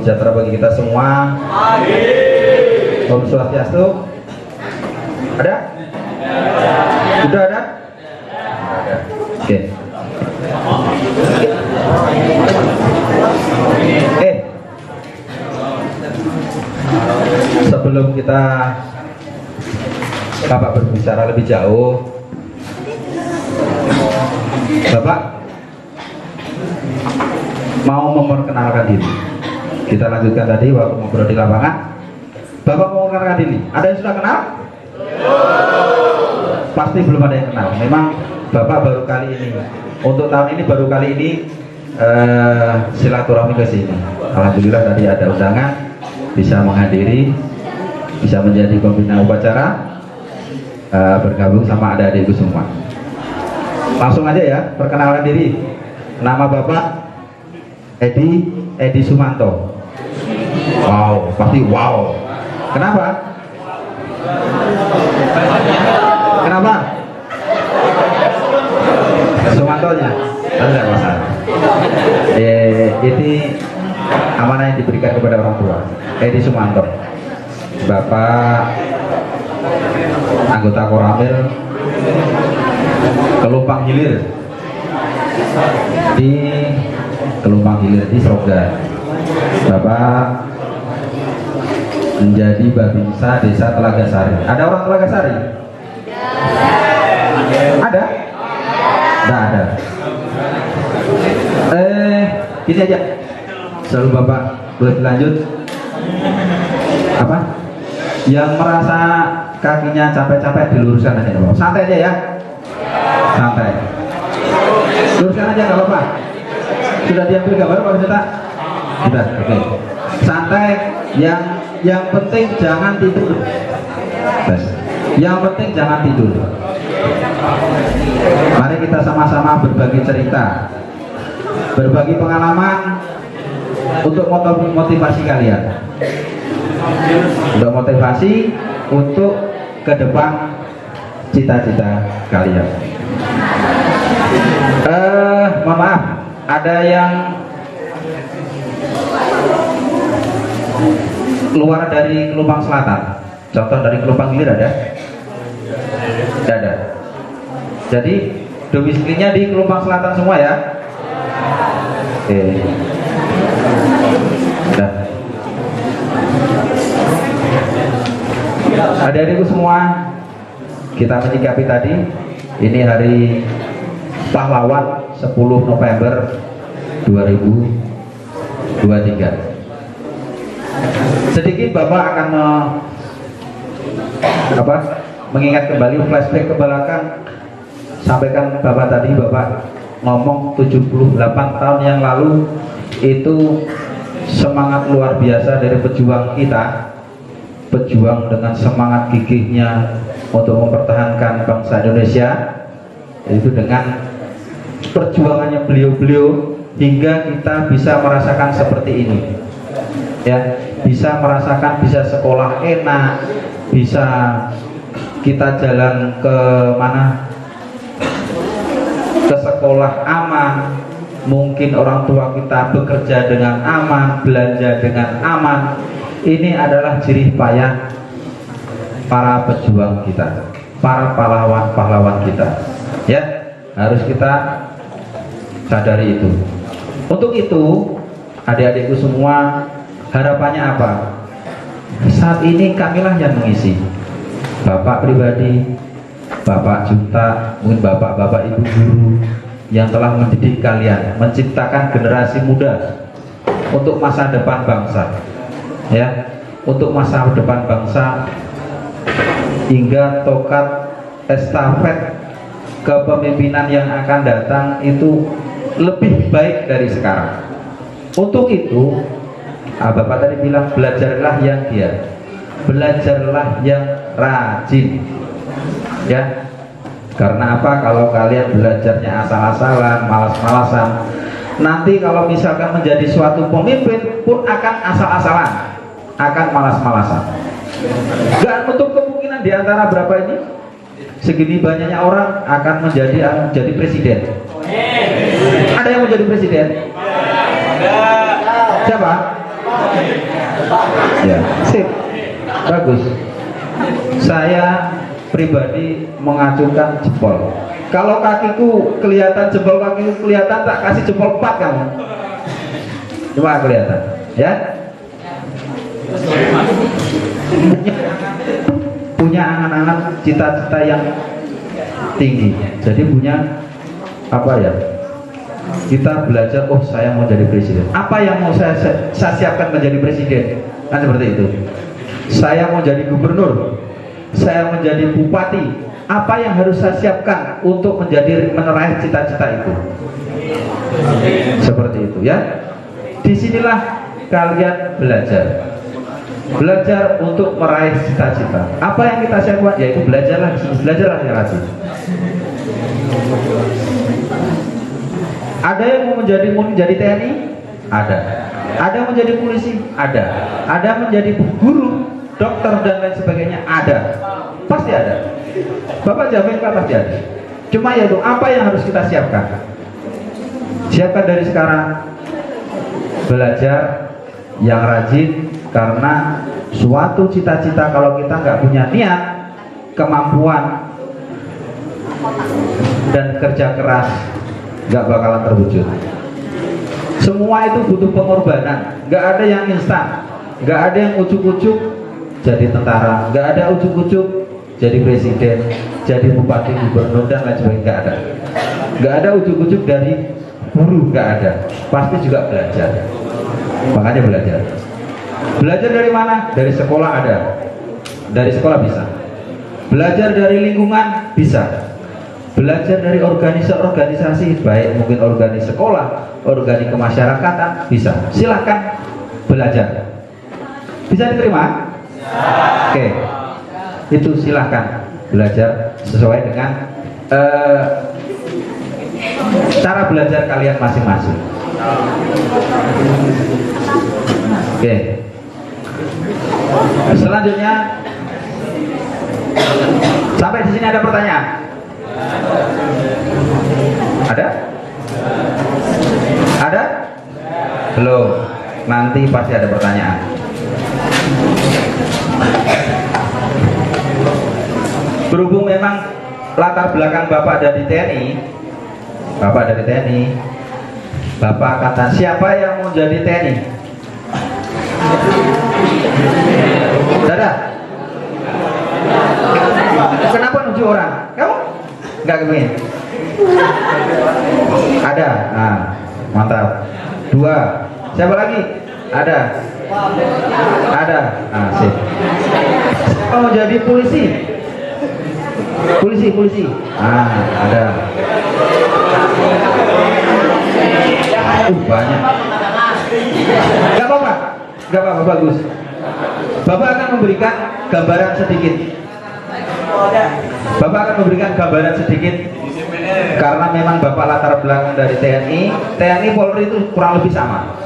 sejahtera bagi kita semua. Amin. Om Swastiastu. Ada? Sudah ada? Ada. Oke. Sebelum kita Bapak berbicara lebih jauh, Bapak mau memperkenalkan diri. Kita lanjutkan tadi waktu ngobrol di lapangan. Bapak mau memperkenalkan diri. Ada yang sudah kenal? Pasti belum ada yang kenal. Memang Bapak baru kali ini, untuk tahun ini baru kali ini silaturahmi ke sini. Alhamdulillah tadi ada undangan, bisa menghadiri, bisa menjadi pembina upacara, bergabung sama adik-adikku semua. Langsung aja ya, perkenalkan diri. Nama Bapak Edi Sumanto. Wow, pasti wow. Kenapa? Kenapa? Sumantonya? Enggak masalah. Ini amanah yang diberikan kepada orang tua. Edi Sumanto, Bapak anggota Koramil Kelumpang Hilir di Sroga. Bapak menjadi Babinsa Desa Telaga Sari. Ada orang Telaga Sari? Ada? Tidak ada. Ini aja. Selalu Bapak boleh lanjut. Apa? Yang merasa kakinya capek-capek diluruskan aja, Bapak. Santai aja ya. Santai. Luruskan aja nggak apa-apa. Sudah diambil gambar Pak Cetak? Sudah. Oke. Santai. Yang penting jangan tidur. Bes. Yang penting jangan tidur. Mari kita sama-sama berbagi cerita, berbagi pengalaman untuk motivasi kalian, untuk motivasi untuk ke depan cita-cita kalian. Mohon maaf, ada yang keluar dari Kelumpang Selatan. Contoh dari Kelumpang Hilir ada? Tidak ada. Jadi domisilinya di Kelumpang Selatan semua ya. Oke. Sudah. Adik-adikku semua, kita menyikapi tadi ini hari pahlawan 10 November 2023. Sedikit Bapak akan mengingat kembali, flashback ke belakang. Sampaikan Bapak tadi, Bapak ngomong 78 tahun yang lalu itu semangat luar biasa dari pejuang kita, pejuang dengan semangat gigihnya untuk mempertahankan bangsa Indonesia, itu dengan perjuangannya beliau-beliau hingga kita bisa merasakan seperti ini ya, bisa merasakan, bisa sekolah enak, bisa kita jalan ke mana, ke sekolah aman, mungkin orang tua kita bekerja dengan aman, belanja dengan aman. Ini adalah jerih payah para pejuang kita, para pahlawan-pahlawan kita ya, harus kita sadari itu. Untuk itu adik-adikku semua, harapannya apa? Saat ini kamilah yang mengisi, Bapak pribadi, Bapak Junta, mungkin bapak-bapak ibu guru yang telah mendidik kalian, menciptakan generasi muda untuk masa depan bangsa ya, untuk masa depan bangsa, hingga tokat estafet kepemimpinan yang akan datang itu lebih baik dari sekarang. Untuk itu Bapak tadi bilang belajarlah yang giat, belajarlah yang rajin ya. Karena apa? Kalau kalian belajarnya asal-asalan, malas-malasan, nanti kalau misalkan menjadi suatu pemimpin pun akan asal-asalan, akan malas-malasan. Gak menutup kemungkinan diantara berapa ini, segini banyaknya orang akan menjadi presiden. Ada yang menjadi presiden? Siapa? Ya, sip, bagus. Saya pribadi mengacungkan jempol. Kalau kakiku kelihatan, jempol kakiku kelihatan, tak kasih jempol 4 kamu. Cuma kelihatan, ya. Punya angan-angan cita-cita yang tinggi. Jadi punya apa ya? Kita belajar, oh saya mau jadi presiden. Apa yang mau saya siapkan menjadi presiden? Kan seperti itu. Saya mau jadi gubernur, saya menjadi bupati. Apa yang harus saya siapkan untuk meraih cita-cita itu? Seperti itu ya. Disinilah kalian belajar untuk meraih cita-cita. Apa yang kita siapkan? Yaitu belajarlah yang rajin. Ada yang mau menjadi TNI? Ada. Ada yang menjadi polisi? Ada. Ada menjadi guru, dokter dan lain sebagainya? Ada. Pasti ada. Bapak jamin Pak, pasti ada. Cuma ya itu apa yang harus kita siapkan? Siapkan dari sekarang. Belajar yang rajin, karena suatu cita-cita kalau kita nggak punya niat, kemampuan dan kerja keras, nggak bakalan terwujud. Semua itu butuh pengorbanan. Nggak ada yang instan, nggak ada yang ujuk-ujuk jadi tentara, nggak ada ujuk-ujuk jadi presiden, jadi bupati, gubernur dan lain sebagainya. Nggak ada ujuk-ujuk dari guru, nggak ada. Pasti juga belajar. Makanya belajar dari mana? Dari sekolah ada, dari sekolah bisa. Belajar dari lingkungan bisa. Belajar dari organisasi, baik mungkin organisasi sekolah, organisasi kemasyarakatan, bisa. Silahkan belajar. Bisa diterima? Oke. Itu silahkan belajar sesuai dengan cara belajar kalian masing-masing. Oke. Selanjutnya, sampai di sini ada pertanyaan? Ada? Ada? Belum. Nanti pasti ada pertanyaan. Berhubung memang latar belakang Bapak dari TNI, Bapak kata siapa yang mau jadi TNI? Dadah. Kenapa nunjuk orang? Kamu? Enggak kepingin? Ada. Nah, mantap. 2. Siapa lagi? Ada. Nah, sip. Mau jadi polisi? Polisi. Ah, ada. Banyak. Gak apa-apa, bagus. Bapak akan memberikan gambaran sedikit. Karena memang Bapak latar belakang dari TNI Polri itu kurang lebih sama.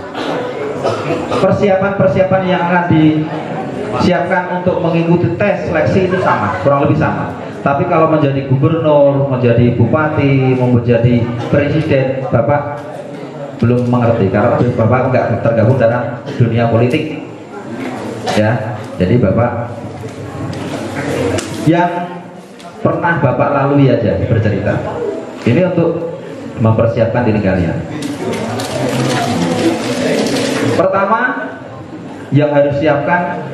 Persiapan yang akan disiapkan untuk mengikuti tes seleksi itu sama, kurang lebih sama. Tapi kalau menjadi gubernur, menjadi bupati, menjadi presiden, Bapak belum mengerti karena Bapak nggak tergabung dalam dunia politik, ya. Jadi Bapak yang pernah Bapak lalui aja bercerita. Ini untuk mempersiapkan diri kalian. Pertama yang harus siapkan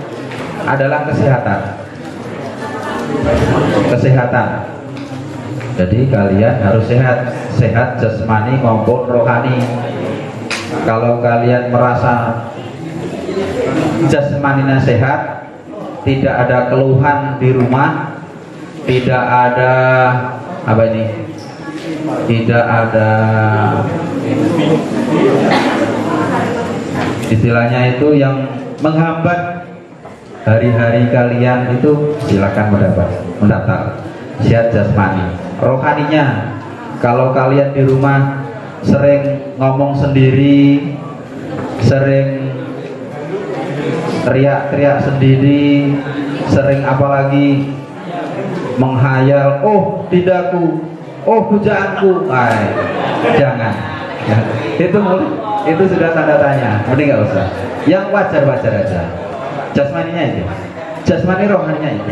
adalah kesehatan. Jadi kalian harus sehat jasmani maupun rohani. Kalau kalian merasa jasmaninya sehat, tidak ada keluhan di rumah, tidak ada tidak ada istilahnya itu yang menghambat hari-hari kalian, itu silakan mendaftar. Sehat jasmani. Rohaninya, kalau kalian di rumah sering ngomong sendiri, sering teriak-teriak sendiri, sering apalagi menghayal, oh tidakku, oh pujaanku, jangan. Ya, itu sudah tanda tanya. Mending nggak usah. Yang wajar-wajar aja. Jasmaninya itu, jasmani rohaninya itu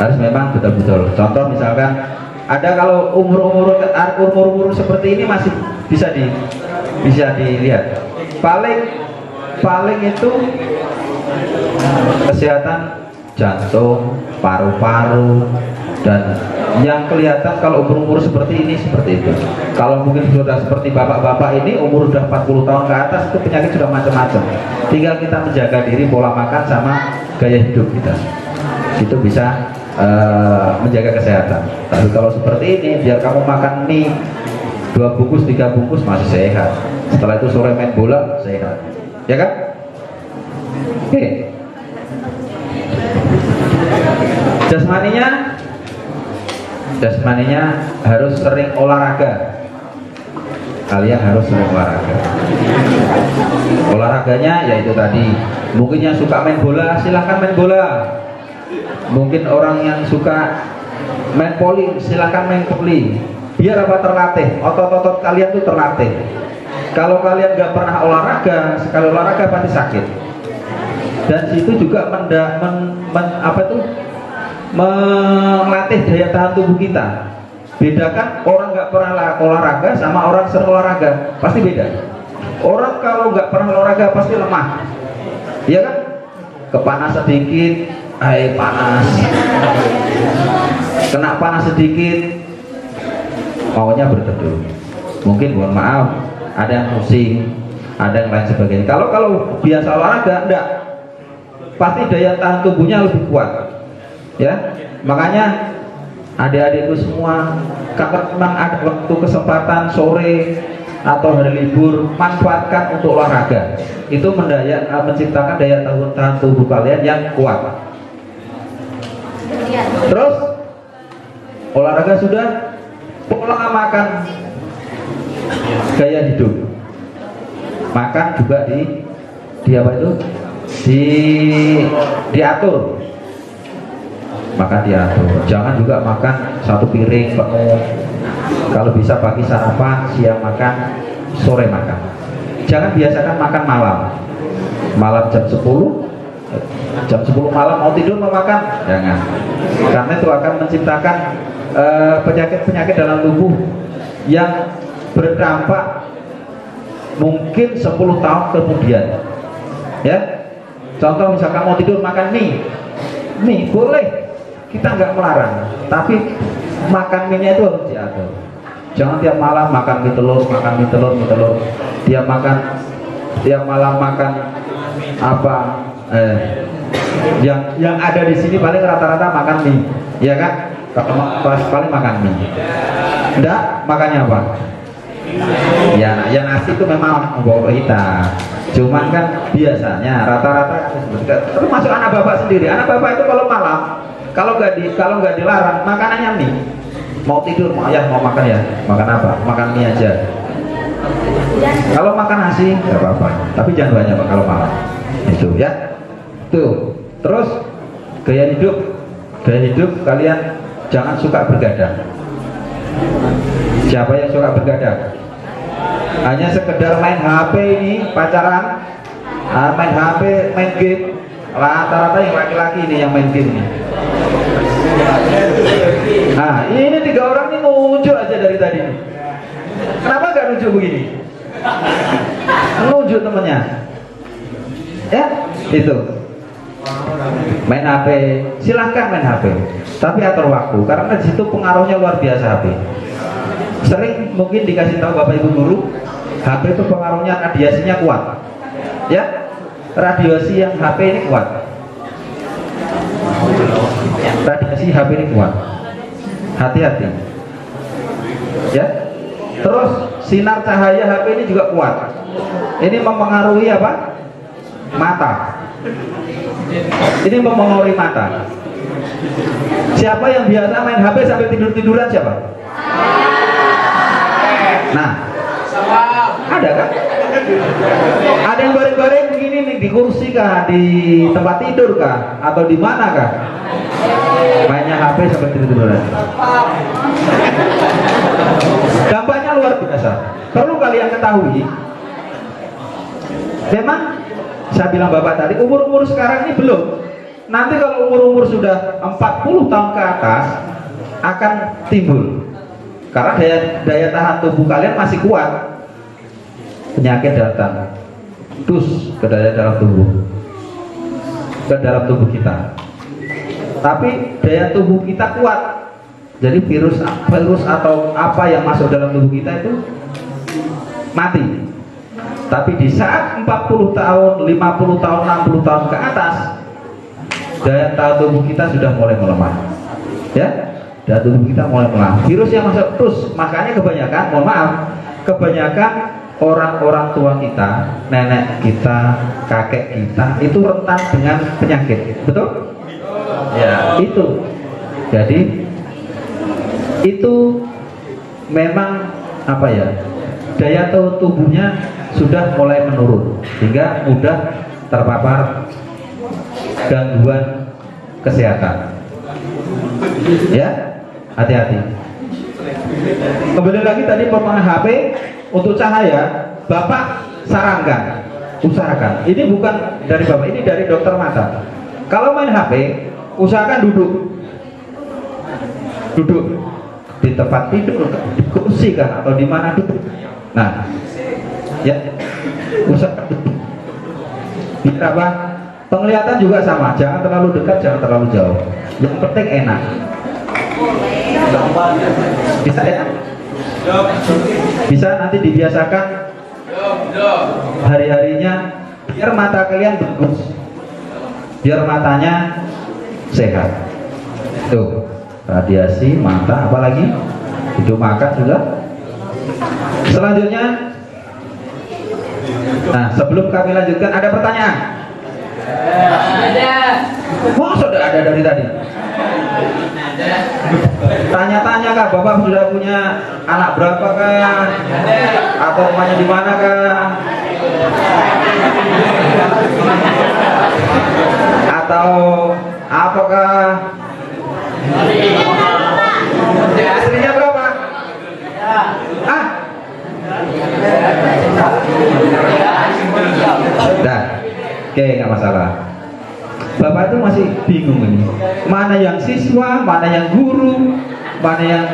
harus memang betul-betul. Contoh misalkan ada kalau umur seperti ini masih bisa dilihat. Paling itu kesehatan jantung, paru-paru, dan yang kelihatan kalau umur seperti ini seperti itu. Kalau mungkin sudah seperti bapak-bapak ini umur sudah 40 tahun ke atas, itu penyakit sudah macam-macam. Tinggal kita menjaga diri, pola makan sama gaya hidup kita, itu bisa menjaga kesehatan. Tapi kalau seperti ini, biar kamu makan mie 2 bungkus 3 bungkus masih sehat, setelah itu sore main bola sehat, ya kan? Oke. Jasmaninya harus sering olahraga. Kalian harus sering olahraga. Olahraganya yaitu tadi, mungkin yang suka main bola silahkan main bola. Mungkin orang yang suka main poli silahkan main poli. Biar apa, terlatih, otot-otot kalian tuh terlatih. Kalau kalian nggak pernah olahraga, sekali olahraga pasti sakit. Dan situ juga melatih daya tahan tubuh kita. Bedakan orang nggak pernah olahraga sama orang sering olahraga, pasti beda. Orang kalau nggak pernah olahraga pasti lemah, iya kan? Kepanas sedikit, panas. Kena panas sedikit, maunya berteduh. Mungkin mohon maaf, ada yang pusing, ada yang lain sebagainya. Kalau biasa olahraga, enggak, pasti daya tahan tubuhnya lebih kuat. Ya, makanya adik-adikku semua, kalau memang ada waktu kesempatan sore atau hari libur, manfaatkan untuk olahraga. Itu menciptakan daya tahan tubuh kalian yang kuat. Terus olahraga sudah, pola makan, gaya hidup, makan juga diatur. Makan diatur, jangan juga makan 1 piring penuh. Kalau bisa pagi sarapan, siang makan, sore makan. Jangan biasakan makan malam jam 10 malam mau tidur mau makan, jangan. Karena itu akan menciptakan penyakit-penyakit dalam tubuh yang berdampak mungkin 10 tahun kemudian. Ya, contoh misalkan mau tidur makan mie boleh, kita nggak melarang, tapi makan mie-nya itu harus diatur. Jangan tiap malam makan mie telur. Tiap malam makan apa? Yang ada di sini paling rata-rata makan mie, ya kan? Paling makan mie. Enggak, makannya apa? Ya nasi itu memang membawa kita. Cuman kan biasanya rata-rata tapi masuk anak bapak sendiri. Anak bapak itu kalau malam, kalau nggak dilarang makanannya mie. Mau tidur, mau makan ya, makan apa? Makan mie aja. Kalau makan nasi nggak apa-apa, tapi jangan banyak kalau malam. Itu ya. Tuh. Terus gaya hidup kalian jangan suka bergadang. Siapa yang suka bergadang? Hanya sekedar main HP ini, pacaran, main HP, main game. Rata-rata yang laki-laki ini yang main game ini. Nah, ini 3 orang ini muncul aja dari tadi. Kenapa nggak nunjuk begini? Nunjuk temennya. Ya, itu. Main HP, silahkan main HP. Tapi atur waktu, karena di situ pengaruhnya luar biasa HP. Sering mungkin dikasih tahu Bapak Ibu guru, HP itu pengaruhnya radiasinya kuat. Ya, radiasi yang HP ini kuat. Radiasi HP ini kuat. Hati-hati. Ya. Terus sinar cahaya HP ini juga kuat. Ini mempengaruhi apa? Mata. Ini mempengaruhi mata. Siapa yang biasa main HP sampai tidur-tiduran siapa? Nah, ada kan? Ada yang goreng-goreng begini nih di kursi kah, di tempat tidur kah, atau di mana kah? Mainnya HP sampai tidur-tiduran. Dampaknya luar biasa. Perlu ketahui, memang saya bilang Bapak tadi, umur-umur sekarang ini belum. Nanti kalau umur-umur sudah 40 tahun ke atas akan timbul. Karena daya tahan tubuh kalian masih kuat. Penyakit datang terus ke dalam tubuh kita. Tapi daya tubuh kita kuat. Jadi virus atau apa yang masuk dalam tubuh kita itu mati. Tapi di saat 40 tahun, 50 tahun, 60 tahun ke atas, daya tahan tubuh kita sudah mulai melemah. Ya, daya tubuh kita mulai melemah. Virus yang masuk terus, makanya kebanyakan, mohon maaf, kebanyakan orang-orang tua kita, nenek kita, kakek kita itu rentan dengan penyakit. Betul? Ya, itu. Jadi itu memang apa ya? Daya tahan tubuhnya sudah mulai menurun sehingga mudah terpapar gangguan kesehatan. Ya, hati-hati. Kembali lagi tadi pemakaian HP untuk cahaya, Bapak sarankan, usahakan. Ini bukan dari Bapak, ini dari dokter mata. Kalau main HP, usahakan duduk di tempat tidur, di kursi kan, atau di mana duduk. Nah, ya, usahakan duduk. Biar apa? Penglihatan juga sama, jangan terlalu dekat, jangan terlalu jauh. Yang penting enak. Bisa ya? Bisa nanti dibiasakan hari-harinya biar mata kalian bagus, biar matanya sehat. Tuh, radiasi mata, apalagi hidup makan juga. Selanjutnya, nah sebelum kami lanjutkan ada pertanyaan. Wah, sudah ada dari tadi. Tanya-tanya kah, Bapak sudah punya anak berapa kah? Atau rumahnya di mana kah? Atau apakah istrinya berapa? Ah? Dah, oke, nggak masalah. Bapak itu masih bingung ini, mana yang siswa, mana yang guru, mana yang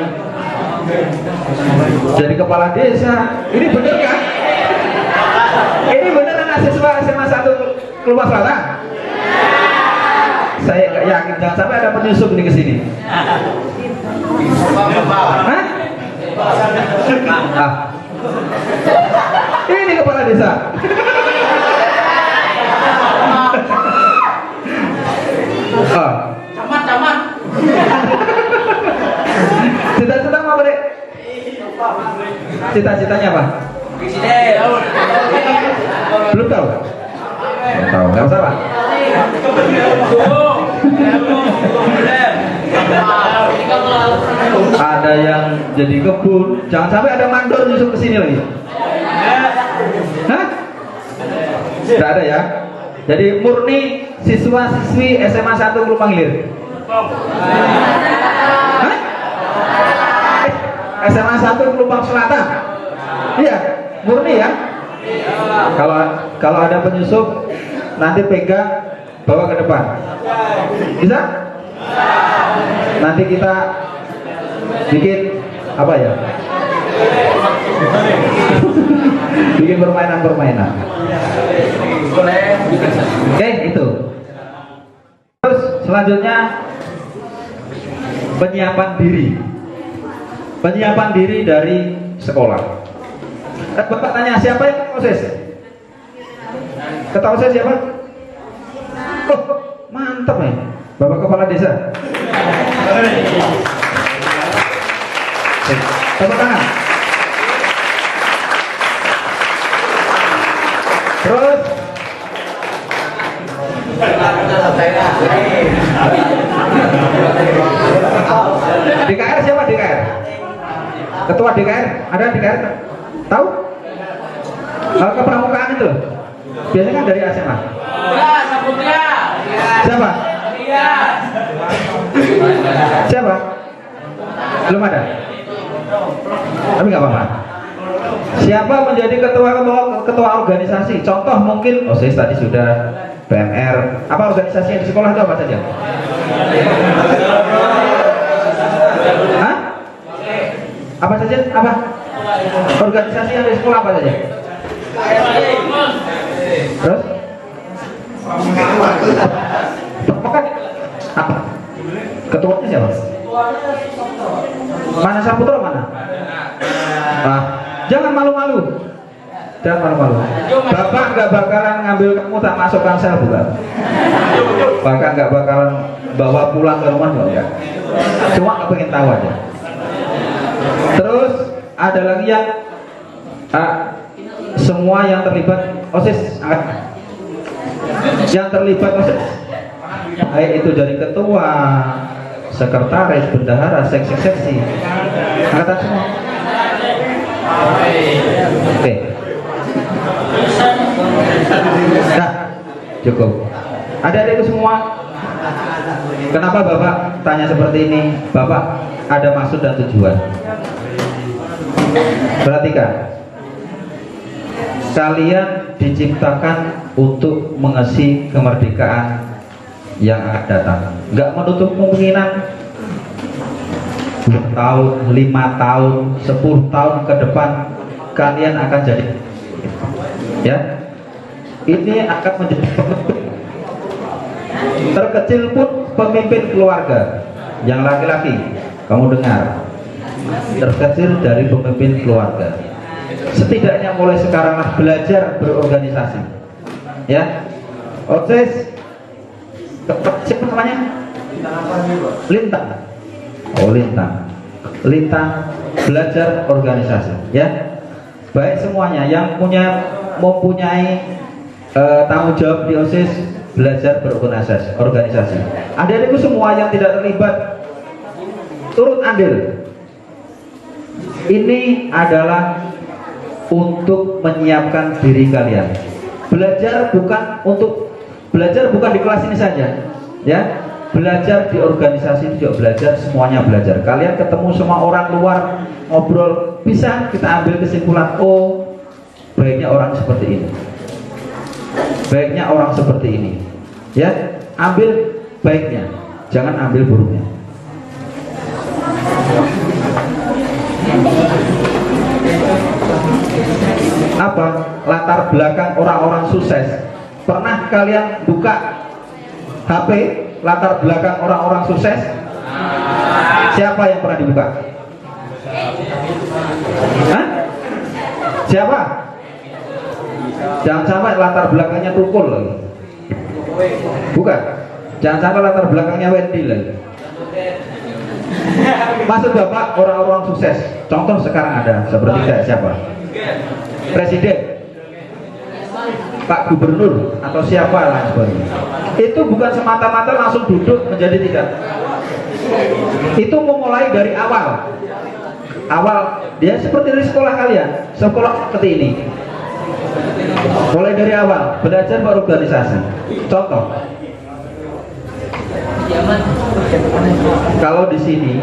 jadi kepala desa. Ini bener kan? Ini bener anak siswa SMA 1 Keluar Selatan? Saya nggak yakin, jangan sampai ada penyusup ini ke sini. Hah? Ah. Ini kepala desa. Camat. Cita-cita apa, Dek? Cita-citanya apa? Presiden. Belum tahu? Belum tahu, nggak usah Pak. Ada yang jadi kebun, jangan sampai ada mandor nyusup ke sini lagi. Hah? Tidak ada ya? Jadi murni siswa-siswi SMA 1 Pelumpang Hilir. Hah? SMA 1 Pelumpang Selatan. Iya, murni ya. Kalau ada penyusup nanti pegang bawa ke depan. Bisa? Nanti kita bikin apa ya? Bikin permainan. Oke, itu. Terus selanjutnya penyiapan diri dari sekolah. Bapak tanya siapa yang proses? Ketahui saya siapa? Oh, mantap ya, Bapak Kepala Desa. Tepuk tangan. Terus DKR siapa DKR? Ketua DKR? Ada DKR? Tahu? Kalau kepramukaan itu biasanya kan dari SMA. Siapa? Siapa? Belum ada? Tapi nggak apa-apa. Siapa menjadi ketua organisasi? Contoh mungkin OSIS tadi sudah, PMR. Apa organisasi yang di sekolah itu apa saja? Hah? Apa saja? Apa? Organisasi yang di sekolah apa saja? Terus? Apa? Ketuanya siapa? Mana Saputra mana? Ah, jangan malu-malu. Jangan malu-malu. Bapak nggak bakalan ngambil kamu tak masukkan sel bukan? Bahkan nggak bakalan bawa pulang ke rumah juga. Cuma nggak pengen tahu aja. Terus ada lagi yang semua yang terlibat OSIS angkat. Yang terlibat OSIS, baik itu dari ketua, sekretaris, bendahara, seksi-seksi, angkatan semua. Oke. Nah, cukup. Adik-adikku semua, kenapa Bapak tanya seperti ini? Bapak ada maksud dan tujuan. Perhatikan, kalian diciptakan untuk mengisi kemerdekaan yang akan datang. Nggak menutup kemungkinan 2 tahun, 5 tahun, 10 tahun ke depan kalian akan jadi, ya, ini akan menjadi terkecil pun pemimpin keluarga yang laki-laki. Kamu dengar, terkecil dari pemimpin keluarga. Setidaknya mulai sekaranglah belajar berorganisasi, ya. OSIS, siapa namanya? Lintang. Oh, Lintang. Lintang belajar organisasi, ya. Baik semuanya yang mempunyai tanggung jawab di OSIS, belajar berorganisasi. Adik-adikku semua yang tidak terlibat, turut andil. Ini adalah untuk menyiapkan diri kalian. Belajar bukan di kelas ini saja, ya. Belajar di organisasi itu juga belajar, semuanya belajar. Kalian ketemu sama orang luar, ngobrol, bisa kita ambil kesimpulan, oh, baiknya orang seperti ini. Baiknya orang seperti ini. Ya, ambil baiknya, jangan ambil buruknya. Apa latar belakang orang-orang sukses? Pernah kalian buka HP latar belakang orang-orang sukses? Siapa yang pernah dibuka? Hah? Siapa? Jangan sampai latar belakangnya Tukul lagi. Bukan. Jangan sampai latar belakangnya Wendy lagi. Maksud Bapak orang-orang sukses. Contoh sekarang ada seperti siapa? Presiden, Pak Gubernur, atau siapa lain sebagainya. Itu bukan semata-mata langsung duduk menjadi tidak. Itu memulai dari awal. Dia seperti di sekolah kalian, sekolah seperti ini. Mulai dari awal belajar berorganisasi. Contoh, kalau di sini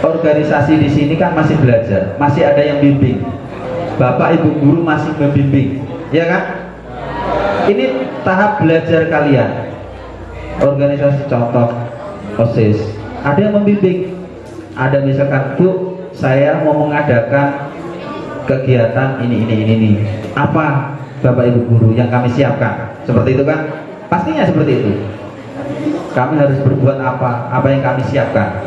organisasi di sini kan masih belajar, masih ada yang bimbing. Bapak ibu guru masih membimbing, ya kan? Ini tahap belajar kalian. Organisasi contoh OSIS, ada yang membimbing. Ada misalkan, Bu, saya mau mengadakan kegiatan ini. Apa Bapak ibu guru yang kami siapkan? Seperti itu kan? Pastinya seperti itu. Kami harus berbuat apa yang kami siapkan.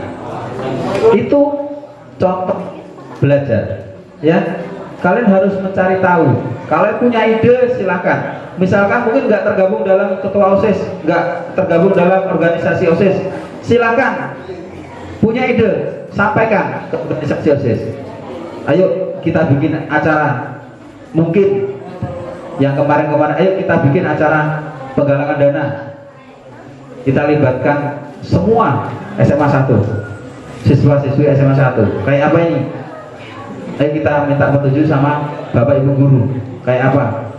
Itu contoh belajar, ya. Kalian harus mencari tahu. Kalian punya ide, silakan. Misalkan mungkin nggak tergabung dalam ketua OSIS, nggak tergabung dalam organisasi OSIS, silakan. Punya ide, sampaikan ke organisasi OSIS. Ayo kita bikin acara. Mungkin yang kemarin-kemarin, ayo kita bikin acara penggalangan dana. Kita libatkan semua SMA 1, siswa-siswi SMA 1. Kayak apa ini? Ayo kita minta petunjuk sama Bapak Ibu guru. Kayak apa?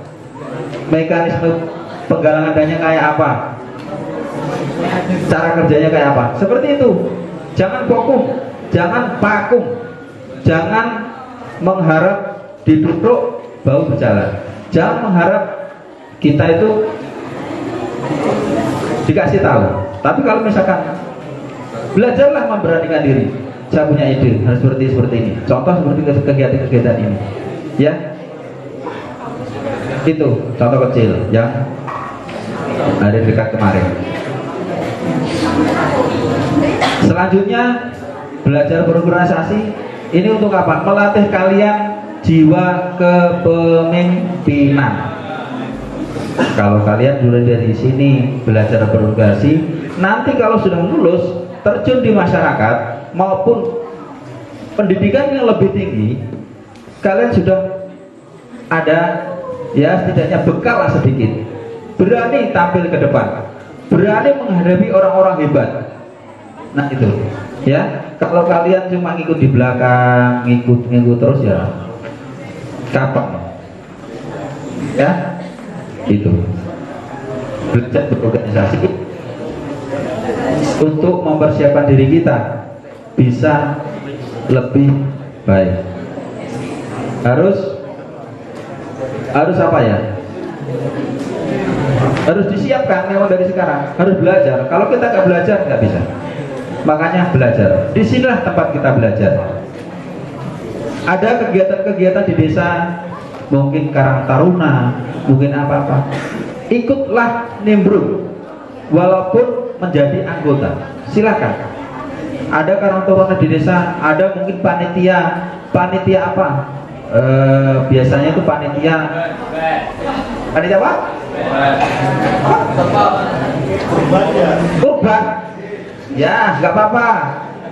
Mekanisme penggalangan dananya kayak apa? Cara kerjanya kayak apa? Seperti itu. Jangan vakum, jangan vakum, jangan mengharap diduduk bau berjalan. Jangan mengharap kita itu dikasih tahu. Tapi kalau misalkan belajarlah memberanikan diri. Saya punya ide harus seperti ini. Contoh seperti kegiatan-kegiatan ini. Ya, itu contoh kecil yang hari dekat kemarin. Selanjutnya belajar berorganisasi ini untuk apa? Melatih kalian jiwa kepemimpinan. Kalau kalian dulu dari sini belajar berorganisasi, nanti kalau sudah lulus terjun di masyarakat maupun pendidikan yang lebih tinggi, kalian sudah ada ya setidaknya bekal lah sedikit, berani tampil ke depan, berani menghadapi orang-orang hebat. Nah itu ya, kalau kalian cuma ngikut di belakang, ngikut terus ya kapan ya. Itu belajar berorganisasi untuk mempersiapkan diri kita bisa lebih baik. Harus apa ya? Harus disiapkan memang dari sekarang. Harus belajar. Kalau kita nggak belajar nggak bisa. Makanya belajar. Disinilah tempat kita belajar. Ada kegiatan-kegiatan di desa, mungkin Karang Taruna, mungkin apa-apa. Ikutlah nimbrung, walaupun menjadi anggota. Silakan. Ada Karang Taruna di desa, ada mungkin panitia apa? Biasanya itu panitia apa? Kurban. Ya, nggak apa-apa.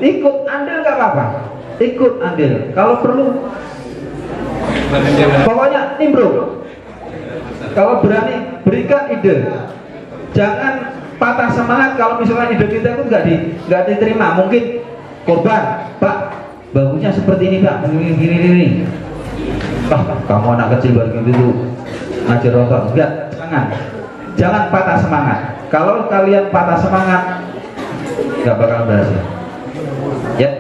Ikut andil nggak apa-apa. Ikut andil. Kalau perlu, pokoknya nimbrung. Kalau berani berikan ide. Jangan patah semangat kalau misalnya ide kita itu nggak diterima. Mungkin korban, Pak, bagusnya seperti ini Pak, gini. Kamu anak kecil baru gitu ngajar rotor. Enggak, jangan patah semangat. Kalau kalian patah semangat, nggak bakal berhasil. Ya,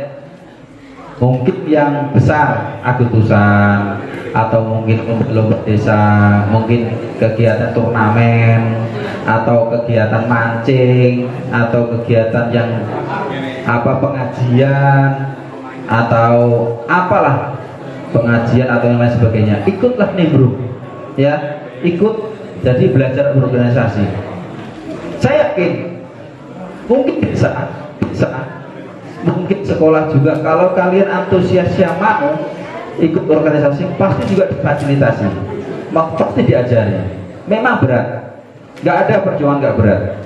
mungkin yang besar agustusan atau mungkin lomba desa, mungkin kegiatan turnamen atau kegiatan mancing atau kegiatan yang pengajian atau apalah, pengajian atau yang lain sebagainya. Ikutlah nimbrung ya, ikut jadi belajar organisasi. Saya yakin mungkin bisa mungkin sekolah juga, kalau kalian antusias yang mau ikut organisasi pasti juga difasilitasi, pasti diajari. Memang berat, nggak ada perjuangan nggak berat.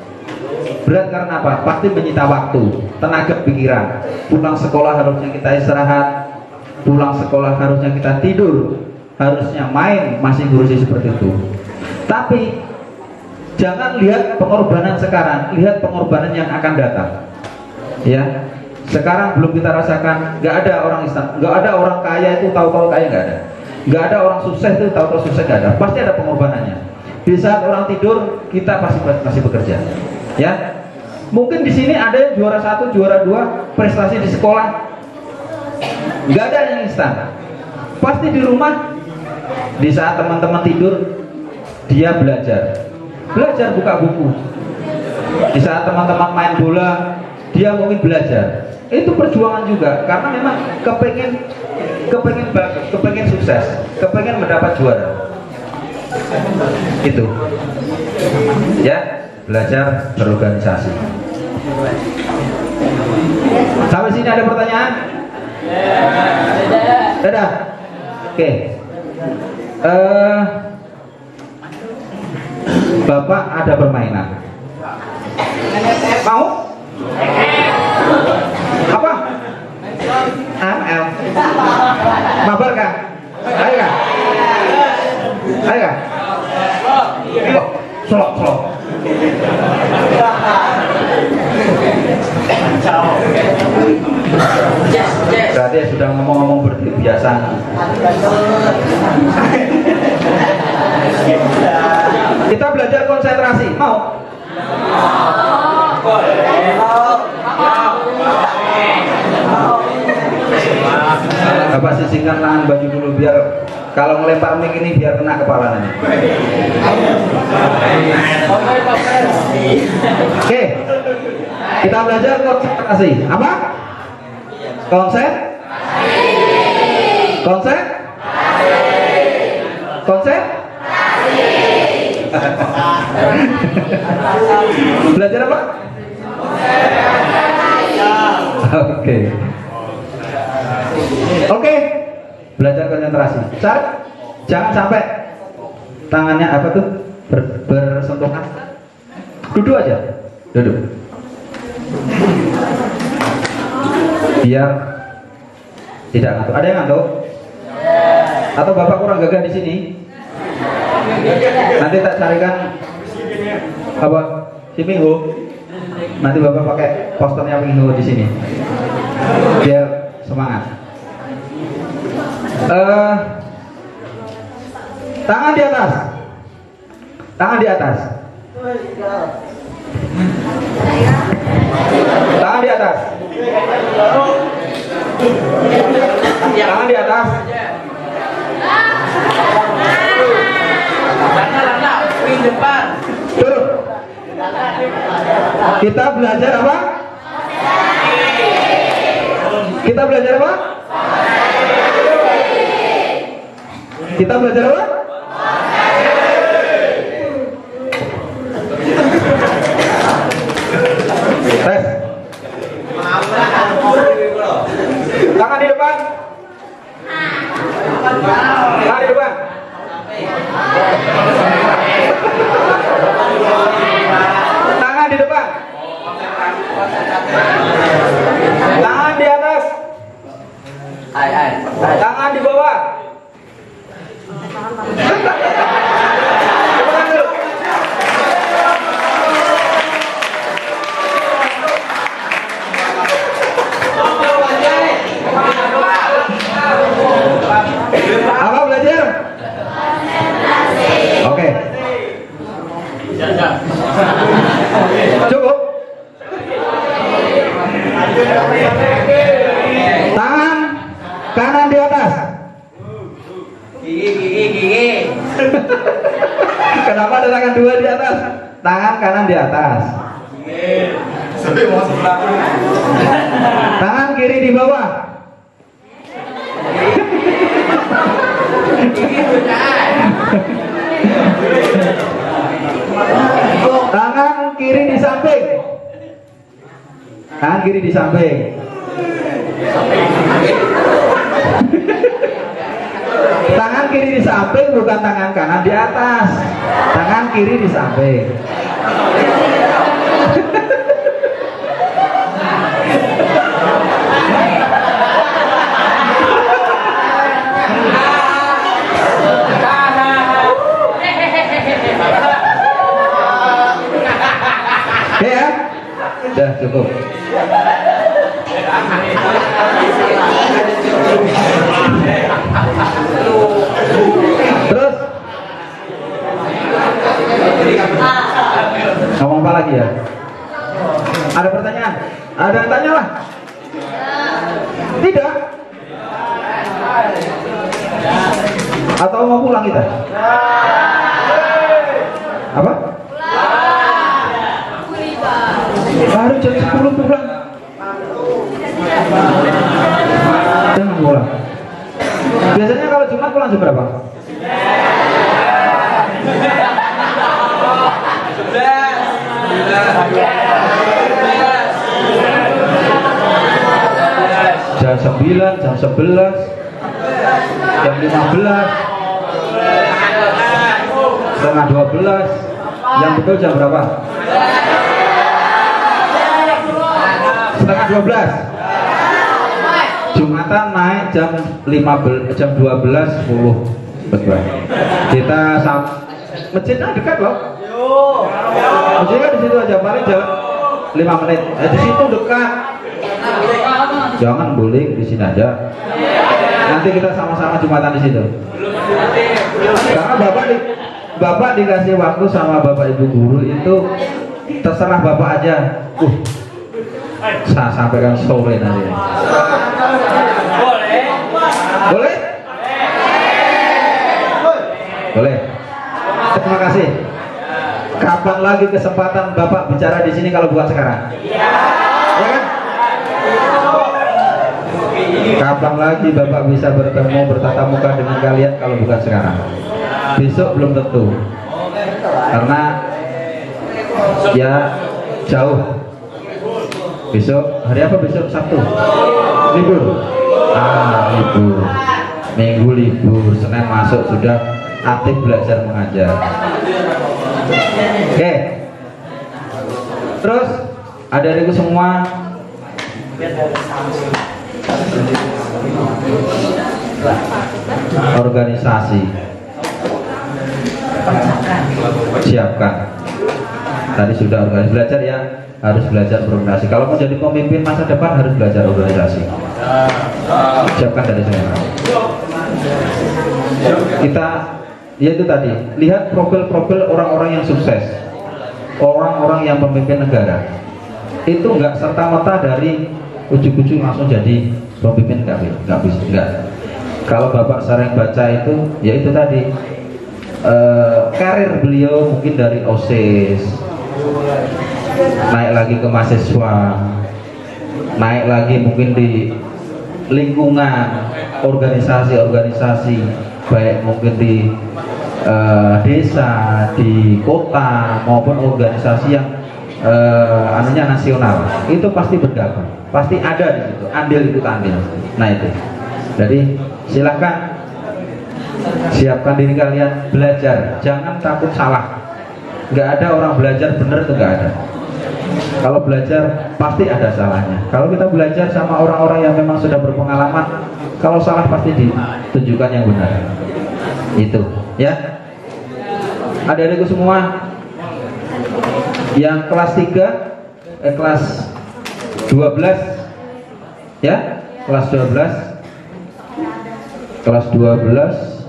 Berat karena apa? Pasti menyita waktu, tenaga pikiran. Pulang sekolah harusnya kita istirahat, pulang sekolah harusnya kita tidur, harusnya main, masih ngurusi seperti itu. Tapi jangan lihat pengorbanan sekarang, lihat pengorbanan yang akan datang. Ya, sekarang belum kita rasakan. Nggak ada orang instan, nggak ada orang kaya itu tahu-tahu kaya, nggak ada. Nggak ada orang sukses itu tahu-tahu sukses, nggak ada. Pasti ada pengorbanannya. Di saat orang tidur, kita masih bekerja. Ya, mungkin di sini ada yang juara 1, juara 2 prestasi di sekolah. Nggak ada yang instan. Pasti di rumah, di saat teman-teman tidur, dia belajar buka buku. Di saat teman-teman main bola, dia mungkin belajar. Itu perjuangan juga, karena memang kepengen bagus, kepengen sukses, kepengen mendapat juara. Itu ya, belajar berorganisasi. Sampai sini ada pertanyaan? Dadah. Oke. Bapak ada permainan. Mau? Apa? ML. Mabar kah? Ayo kah? Ayo kah? Solok. Berarti sudah ngomong-ngomong biasa. Kita belajar konsentrasi, mau? Bapak sisihkan tangan baju dulu biar Kalau ngelempar mic ini biar kena kepala nanti. Oke, kita belajar konsentrasi. Apa? Konsep? Konsep? Konsep? Belajar apa? Oke. Oke. Belajar konsentrasi. Jangan sampai tangannya apa tuh bersentuhan. Duduk aja. Duduk. Biar tidak ngantuk. Ada yang ngantuk? Atau Bapak kurang gagah di sini? Nanti tak carikan apa? Si Minggu. Nanti Bapak pakai posternya Minggu di sini. Biar semangat. Tangan di atas. Tangan di atas. Tangan di atas. Tangan di atas. Turun. Kita belajar apa? Kita belajar apa? Kita belajar apa? Tes. Tangan di depan. Tangan di depan. Tangan di depan. Tangan di atas. Tangan di bawah. Apa belajar? Oke. Cukup. Tangan kanan di atas. Gigi. Kenapa ada tangan dua di atas? Tangan kanan di atas. Tangan kiri di bawah. Tangan kiri di samping. Tangan kiri di samping. Tangan kiri di samping, bukan tangan kanan di atas. Tangan kiri di samping. Ya, udah cukup. Terus ngomong apa lagi ya? Ada pertanyaan? Ada yang tanya lah? Tidak? Atau mau pulang kita? Apa? Baru jam 10 pulang. Jangan pulang. Biasanya kalau Jumat pulang jam berapa? Jam 9, jam 11, jam 15, setengah 12. Yang betul jam berapa? Setengah 12. Jumatan naik jam 15, jam 12.10. Betul. Kita masjidnya dekat loh. Masjidnya di situ aja, paling jalan 5 menit. Di situ dekat. Jangan boleh di sini aja. Nanti kita sama-sama Jumatan di situ. Karena Bapak dikasih waktu sama Bapak Ibu guru itu terserah Bapak aja. Saya sampaikan sore nanti. Boleh? Boleh? Boleh. Terima kasih. Kapan lagi kesempatan Bapak bicara di sini kalau bukan sekarang? Ya kan? Kapan lagi Bapak bisa bertemu bertatap muka dengan kalian kalau bukan sekarang? Besok belum tentu. Karena ya jauh. Besok hari apa besok? Sabtu. Libur. Libur. Minggu libur, Senin masuk sudah aktif belajar mengajar. Oke. Terus adik-adikku semua, organisasi siapkan. Tadi sudah organisasi, belajar ya, harus belajar berorganisasi. Kalau mau jadi pemimpin masa depan harus belajar organisasi. Siapkan dari sekarang. Kita yaitu tadi lihat profil-profil orang-orang yang sukses, orang-orang yang memimpin negara. Itu enggak serta-merta dari ujuk-ujuk langsung jadi pemimpin, enggak bisa, enggak. Kalau Bapak sering baca itu, ya itu tadi karir beliau mungkin dari OSIS, naik lagi ke mahasiswa, naik lagi mungkin di lingkungan organisasi-organisasi, baik mungkin di desa, di kota maupun organisasi yang anunya nasional, itu pasti bergabung, pasti ada di situ, andil ikut andil. Nah itu, jadi silahkan siapkan diri kalian belajar, jangan takut salah. Nggak ada orang belajar benar itu nggak ada. Kalau belajar pasti ada salahnya. Kalau kita belajar sama orang-orang yang memang sudah berpengalaman, kalau salah pasti ditunjukkan yang benar. Itu, ya. Adik-adikku semua yang kelas 3, kelas 12, ya, kelas 12, kelas 12,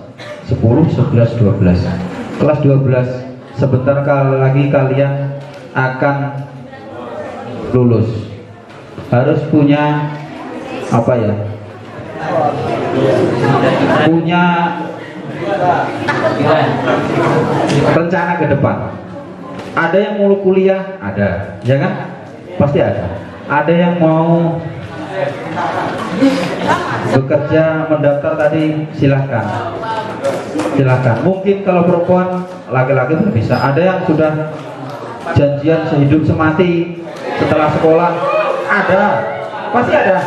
10, 11, 12, kelas 12. Sebentar lagi kalian akan lulus. Harus punya apa ya? Punya rencana ke depan. Ada yang mau kuliah, ada, ya kan? Pasti ada. Ada yang mau bekerja, mendaftar tadi, silahkan. Silahkan. Mungkin kalau perempuan, laki-laki itu bisa. Ada yang sudah janjian sehidup semati setelah sekolah, ada. Pasti ada.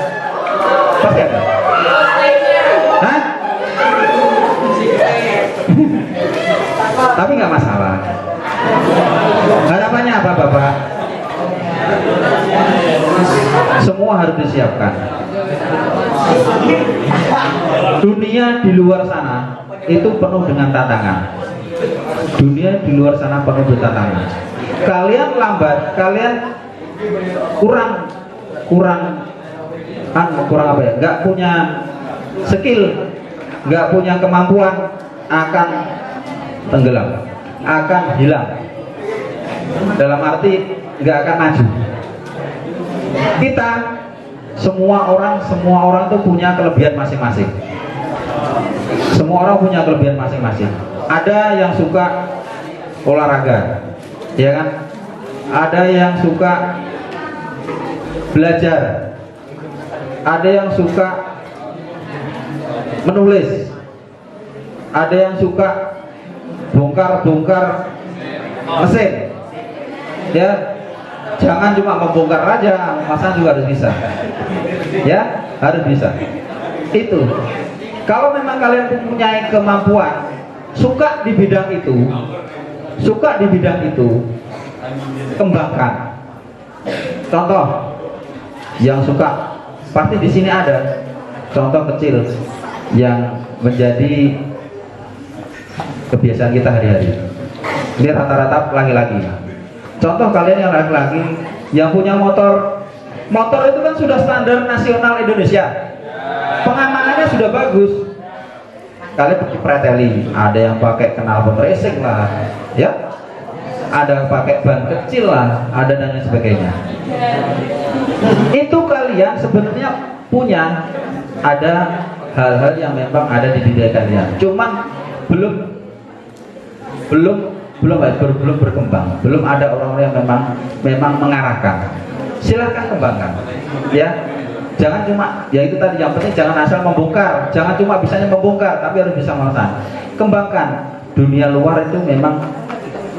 Pasti ada. Hah? Tapi nggak masalah. Harapannya apa, Bapak? Semua harus disiapkan. Dunia di luar sana itu penuh dengan tantangan. Dunia di luar sana penuh dengan tantangan. Kalian lambat, kalian kurang apa ya? Nggak punya skill, nggak punya kemampuan, akan tenggelam, akan hilang. Dalam arti nggak akan maju. Kita semua orang itu punya kelebihan masing-masing. Semua orang punya kelebihan masing-masing. Ada yang suka olahraga, ya kan? Ada yang suka belajar. Ada yang suka menulis. Ada yang suka bongkar-bongkar mesin. Ya, jangan cuma membongkar aja, masang juga harus bisa. Ya, harus bisa. Itu. Kalau memang kalian mempunyai kemampuan, suka di bidang itu, kembangkan. Contoh, yang suka, pasti di sini ada contoh kecil yang menjadi kebiasaan kita hari-hari. Ini rata-rata laki-laki. Contoh kalian yang laki-laki yang punya motor itu kan sudah standar nasional Indonesia. Pengamanannya sudah bagus. Kalian pakai preteli, ada yang pakai knalpot racing lah, ya. Ada yang pakai ban kecil lah, ada dan lain sebagainya. Itu kalian sebenarnya punya, ada hal-hal yang memang ada di diri kalian. Cuman belum belum berkembang, belum ada orang-orang yang memang mengarahkan. Silahkan kembangkan, ya. Jangan cuma, ya itu tadi, yang penting jangan asal membongkar, jangan cuma bisanya membongkar, tapi harus bisa memesan. Kembangkan dunia luar itu memang.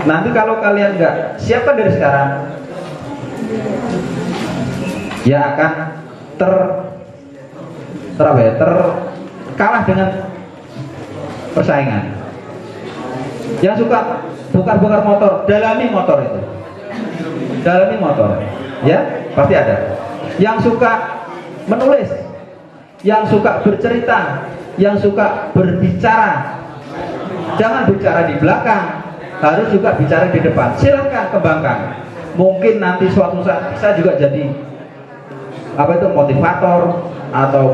Nanti kalau kalian nggak siapkan dari sekarang, ya akan terkalah dengan persaingan. Yang suka bongkar-bongkar motor, dalami motor itu, dalami motor, ya pasti ada. Yang suka menulis, yang suka bercerita, yang suka berbicara, jangan bicara di belakang, harus juga bicara di depan. Silahkan kembangkan. Mungkin nanti suatu saat bisa juga jadi motivator atau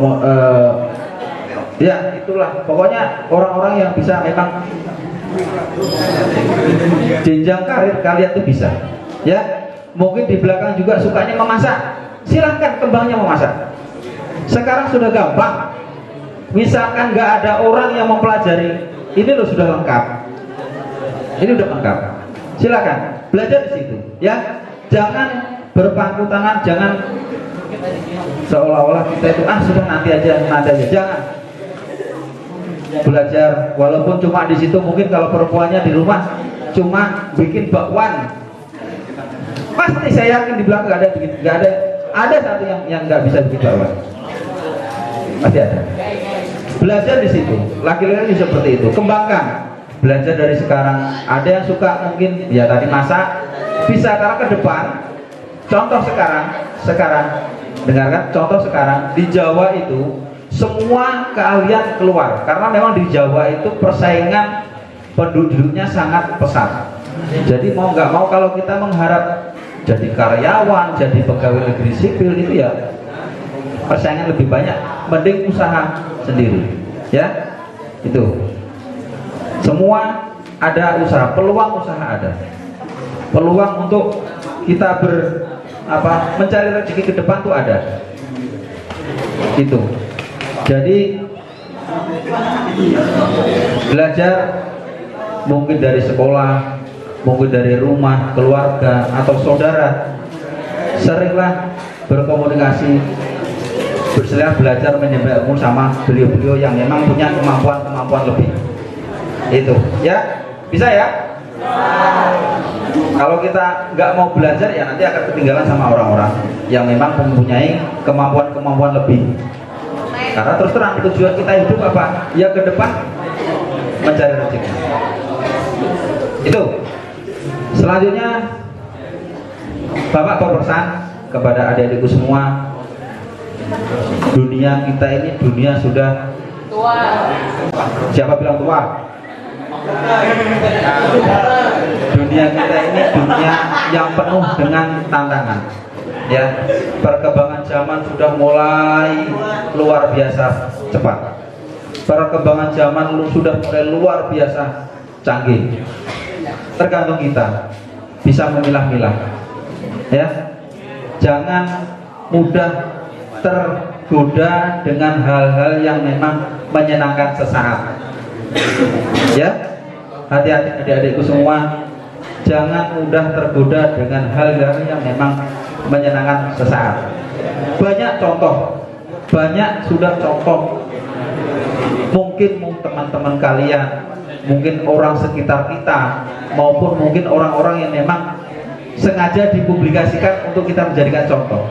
ya itulah, pokoknya orang-orang yang bisa memang jenjang karir kalian tuh bisa, ya. Mungkin di belakang juga sukanya memasak, silahkan kembangnya memasak. Sekarang sudah gampang, misalkan nggak ada orang yang mempelajari, ini loh sudah lengkap, ini udah lengkap. Silakan belajar di situ, ya. Jangan berpangku tangan, jangan seolah-olah kita itu sudah nanti aja. Jangan. Belajar, walaupun cuma di situ. Mungkin kalau perempuannya di rumah cuma bikin bakwan, pasti saya yakin di belakang nggak ada satu yang nggak bisa bikin bakwan, pasti ada. Belajar di situ, laki-laki seperti itu, kembangkan, belajar dari sekarang. Ada yang suka mungkin ya tadi masak, bisa karena ke depan. Contoh sekarang dengarkan, contoh sekarang di Jawa itu semua keahlian keluar, karena memang di Jawa itu persaingan penduduknya sangat pesat. Jadi mau nggak mau kalau kita mengharap jadi karyawan, jadi pegawai negeri sipil itu ya persaingan lebih banyak, mending usaha sendiri, ya. Itu semua ada usaha, peluang usaha ada, peluang untuk kita mencari rezeki ke depan tuh ada. Itu. Jadi belajar mungkin dari sekolah, mungkin dari rumah, keluarga atau saudara. Seringlah berkomunikasi, belajar menyembah ilmu sama beliau-beliau yang memang punya kemampuan lebih. Itu, ya, bisa ya. Kalau kita nggak mau belajar ya nanti akan ketinggalan sama orang-orang yang memang mempunyai kemampuan lebih. Karena terus terang tujuan kita hidup apa? Ya ke depan mencari rezeki. Itu. Selanjutnya Bapak berpesan kepada adik-adikku semua, dunia kita ini dunia sudah tua. Siapa bilang tua? Dunia kita ini dunia yang penuh dengan tantangan, ya. Perkembangan zaman sudah mulai luar biasa cepat. Perkembangan zaman sudah mulai luar biasa canggih. Tergantung kita bisa memilah-milah, ya. Jangan mudah tergoda dengan hal-hal yang memang menyenangkan sesaat, ya. Hati-hati adik-adikku semua, jangan mudah tergoda dengan hal-hal yang memang menyenangkan sesaat. Banyak sudah contoh. Mungkin teman-teman kalian, mungkin orang sekitar kita, maupun mungkin orang-orang yang memang sengaja dipublikasikan untuk kita menjadikan contoh.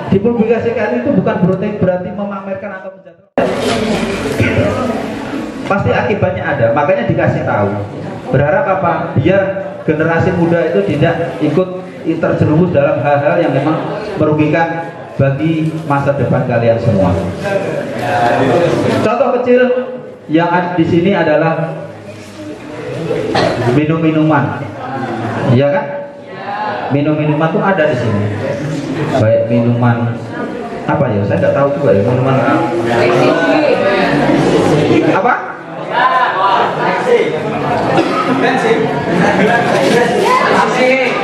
Dipublikasikan itu bukan berarti memamerkan atau menjatuhkan. Pasti akibatnya ada, makanya dikasih tahu. Berharap apa? Biar generasi muda itu tidak ikut terjerumus dalam hal-hal yang memang merugikan bagi masa depan kalian semua. Contoh kecil yang ada di sini adalah minum-minuman, iya kan? Minum-minuman tuh ada di sini. Baik minuman apa ya? Saya nggak tahu juga ya minuman apa?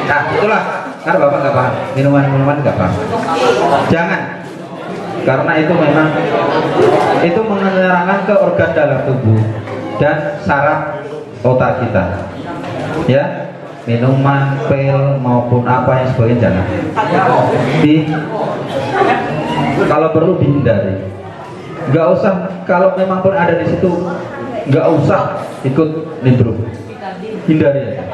Nah itulah, karena Bapak nggak paham minuman nggak paham. Jangan, karena itu memang itu menyerangkan ke organ dalam tubuh dan saraf otak kita. Ya, minuman, pil maupun apa yang sebagainya jangan. Kalau perlu dihindari. Nggak usah, kalau memang pun ada di situ, nggak usah ikut nimbrung. Hindari aja.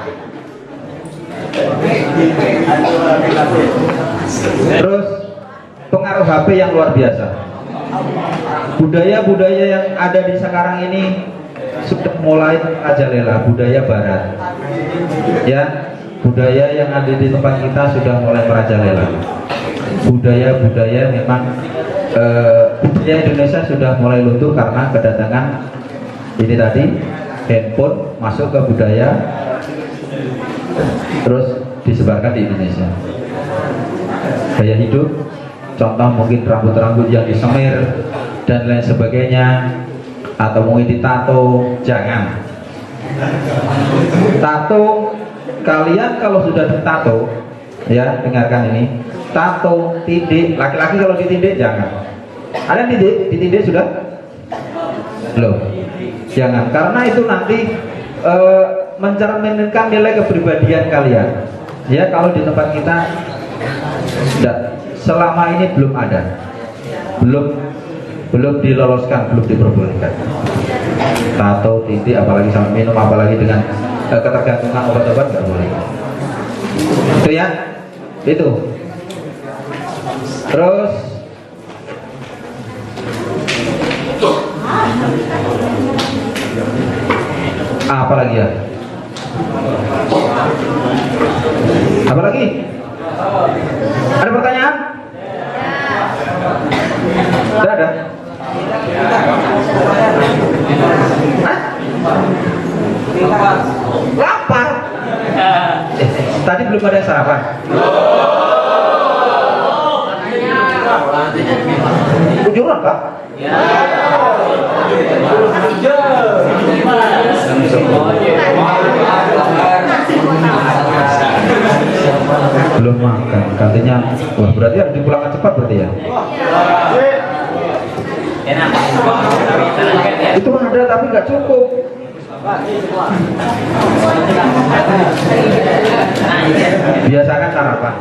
Terus pengaruh HP yang luar biasa. Budaya-budaya yang ada di sekarang ini sudah mulai merajalela, budaya barat. Ya, budaya yang ada di tempat kita sudah mulai merajalela. Budaya-budaya memang budaya Indonesia sudah mulai luntur karena kedatangan ini tadi, handphone masuk ke budaya terus disebarkan di Indonesia. Gaya hidup, contoh mungkin rambut-rambut yang disemir dan lain sebagainya, atau mungkin ditato. Jangan. Tato, kalian kalau sudah ditato, ya dengarkan ini, tato, tindik, laki-laki kalau ditindik jangan. Ada yang ditindik sudah? Belum. Jangan, karena itu nanti mencerminkan nilai kepribadian kalian. Ya, kalau di tempat kita tidak, selama ini belum ada, belum diloloskan, belum diperbolehkan. Tato, titik, apalagi sama minum, apalagi dengan ketergantungan obat-obat nggak boleh. Itu ya, itu. Terus apa lagi ya? Apa lagi? Ada pertanyaan? Tidak ada. Hah? Lapar. Tadi belum ada sarapan. Ujuran Pak? Belum makan, katanya. Wah, berarti harus dipulangkan cepat berarti ya. Itu ada tapi nggak cukup. Biasakan sarapan.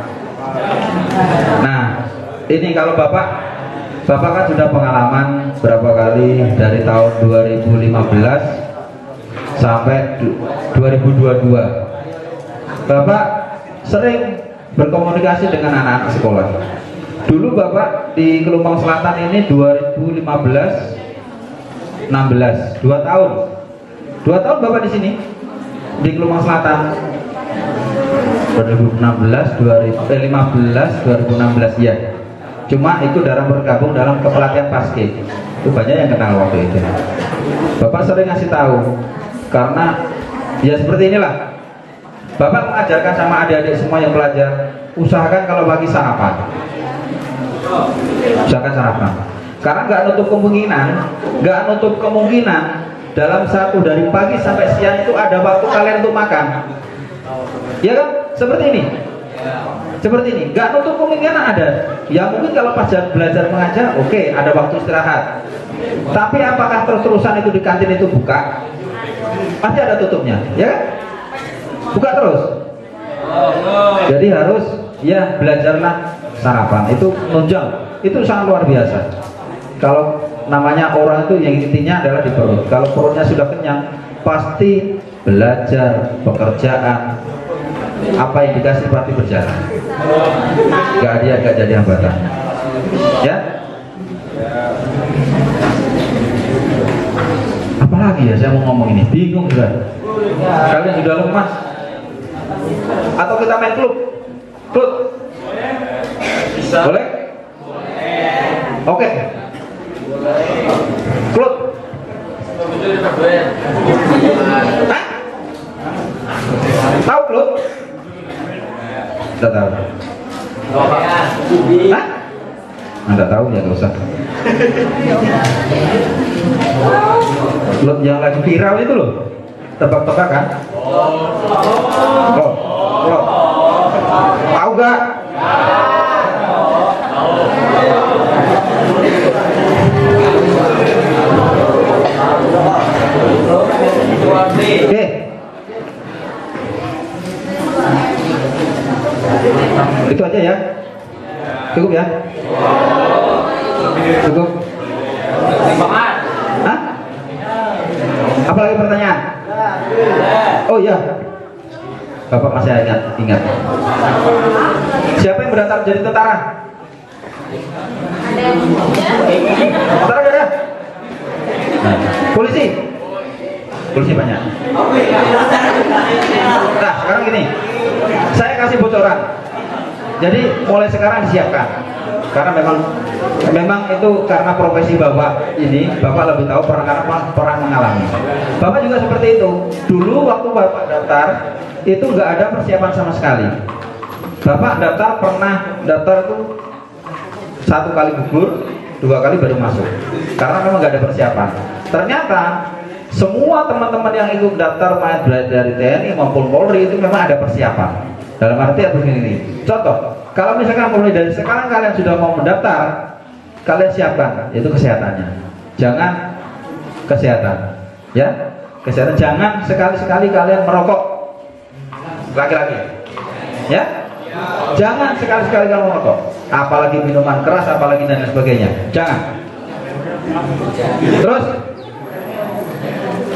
Nah, ini kalau Bapak kan sudah pengalaman berapa kali dari tahun 2015 sampai 2022. Bapak sering berkomunikasi dengan anak-anak sekolah. Dulu Bapak di Kelumpang Selatan ini 2015 16, 2 tahun. 2 tahun Bapak di sini di Kelumpang Selatan. 2016 2016 ya. Cuma itu dalam bergabung dalam kepelatihan Paskib. Itu banyak yang kenal waktu itu. Bapak sering ngasih tahu karena ya seperti inilah. Bapak mengajarkan sama adik-adik semua yang belajar, usahakan kalau pagi sarapan. Usahakan sarapan. Karena nggak nutup kemungkinan dalam satu dari pagi sampai siang itu ada waktu kalian untuk makan. Ya kan? Seperti ini. Seperti ini. Nggak nutup kemungkinan ada. Ya mungkin kalau pas belajar mengajar, oke, ada waktu istirahat. Tapi apakah terus-terusan itu di kantin itu buka? Pasti ada tutupnya, ya kan? Buka terus. Jadi harus ya belajarlah sarapan. Itu nunjang. Itu sangat luar biasa. Kalau namanya orang itu yang intinya adalah di perut. Kalau perutnya sudah kenyang, pasti belajar, pekerjaan, apa yang dikasih pasti berjalan. Gak jadi hambatan. Ya. Apalagi ya saya mau ngomong ini, bingung juga. Kalian sudah lemas. Atau kita main klub? Klub? Boleh? Oke. Klub? Hah? Tahu klub? Tidak tahu. Hah? Anda tahu ya, nggak usah. Klub yang lagi viral itu loh, tebak-tebakan. Klub. Tahu gak? Oke. lagi pertanyaan? Oh iya, Bapak masih ingat. Siapa yang berdaftar jadi tentara? Tentara ada? Nah, polisi banyak. Nah sekarang gini, saya kasih bocoran. Jadi mulai sekarang disiapkan, karena memang itu karena profesi Bapak ini, Bapak lebih tahu karena pernah mengalami. Bapak juga seperti itu. Dulu waktu Bapak daftar itu nggak ada persiapan sama sekali. Bapak pernah daftar itu 1 kali gugur, 2 kali baru masuk, karena memang nggak ada persiapan. Ternyata semua teman-teman yang ikut daftar dari TNI maupun Polri itu memang ada persiapan. Dalam arti apa begini? Contoh, kalau misalkan mulai dari sekarang kalian sudah mau mendaftar, kalian siapkan itu kesehatannya. Jangan kesehatan, ya kesehatan. Jangan sekali-sekali kalian merokok, laki-laki, ya. Jangan sekali-sekali kalian merokok, apalagi minuman keras, apalagi dan lain sebagainya. Jangan. Terus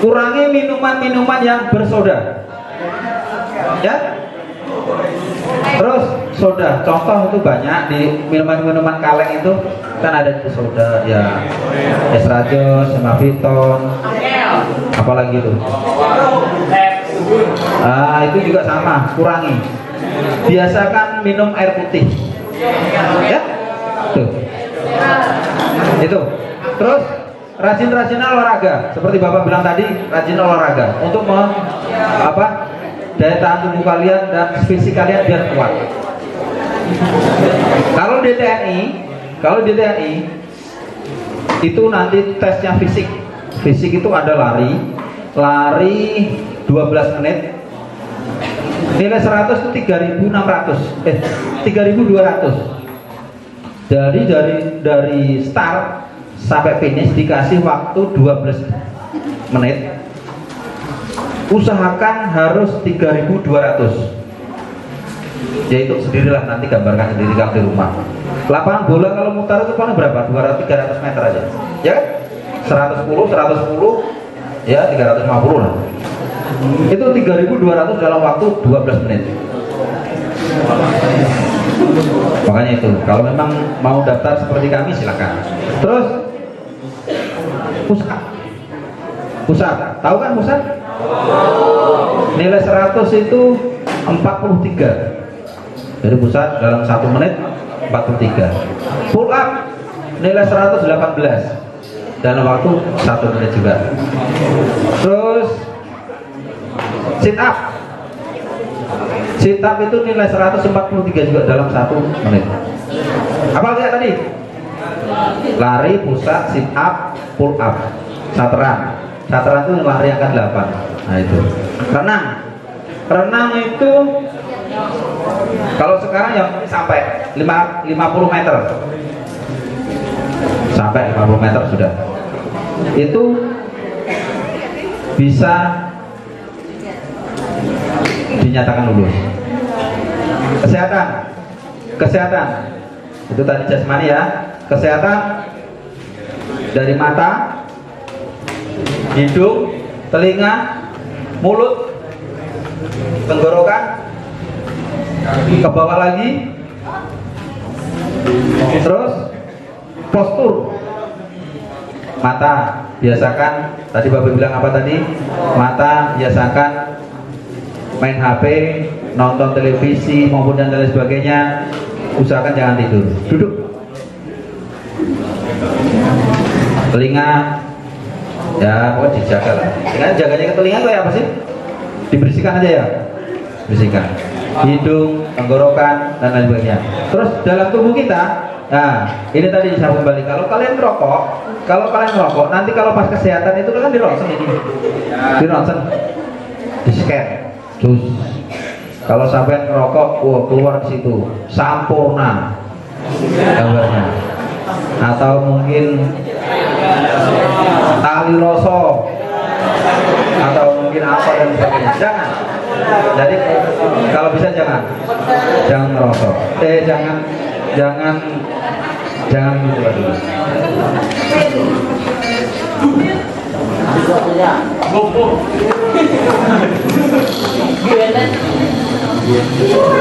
kurangi minuman-minuman yang bersoda, ya. Terus soda, contoh itu banyak di minuman-minuman kaleng itu kan ada itu soda, ya, Esrajos, Semaviton, apalagi itu. Itu juga sama, kurangi. Biasakan minum air putih, ya. Tuh. Itu. Terus rajin-rajin olahraga, seperti Bapak bilang tadi, rajin olahraga untuk daya tahan tubuh kalian dan fisik kalian biar kuat. Kalau di TNI itu nanti tesnya fisik. Fisik itu ada lari 12 menit. Nilai 100 itu 3.200. Jadi dari start sampai finish dikasih waktu 12 menit. Usahakan harus 3.200. Ya itu sendirilah, nanti gambarkan sendiri kalau di rumah. Lapangan bola kalau mutar itu paling berapa? 200-300 meter aja, ya kan? 110, ya 350 lah. Itu 3.200 dalam waktu 12 menit. Makanya itu, kalau memang mau daftar seperti kami silakan. Terus pusat, tahu kan pusat? Nilai 100 itu 43. Jadi pusat dalam 1 menit 43. Pull up nilai 118 dalam waktu 1 menit juga. Terus sit up itu nilai 143 juga dalam 1 menit. Apa lihat tadi? Lari, pusat, sit up, pull up, saturan itu lari angka 8. Nah itu. Renang itu kalau sekarang yang sampai 50 meter. Sampai 50 meter sudah. Itu bisa dinyatakan lulus. Kesehatan. Itu tadi jasmani ya. Kesehatan dari mata, hidung, telinga, mulut, tenggorokan, ke bawah lagi. Terus postur. Mata biasakan, tadi Bapak bilang apa tadi? Mata biasakan main HP, nonton televisi maupun dan lain sebagainya. Usahakan jangan tidur, duduk. Telinga, ya pokoknya dijaga lah. Dengan jaganya ke telinga itu ya apa sih? Dibersihkan aja ya, bersihkan. Hidung, tenggorokan dan lain sebagainya. Terus dalam tubuh kita, nah ini tadi saya kembali. Kalau kalian merokok, nanti kalau pas kesehatan itu kan di ronsen ini, di scan. Terus kalau sampai merokok, keluar di situ sampurna gambarnya, atau mungkin tali rosok, atau mungkin apa dan sebagainya. Jangan. Jadi kalau bisa jangan merosok. Jangan gitu dulu.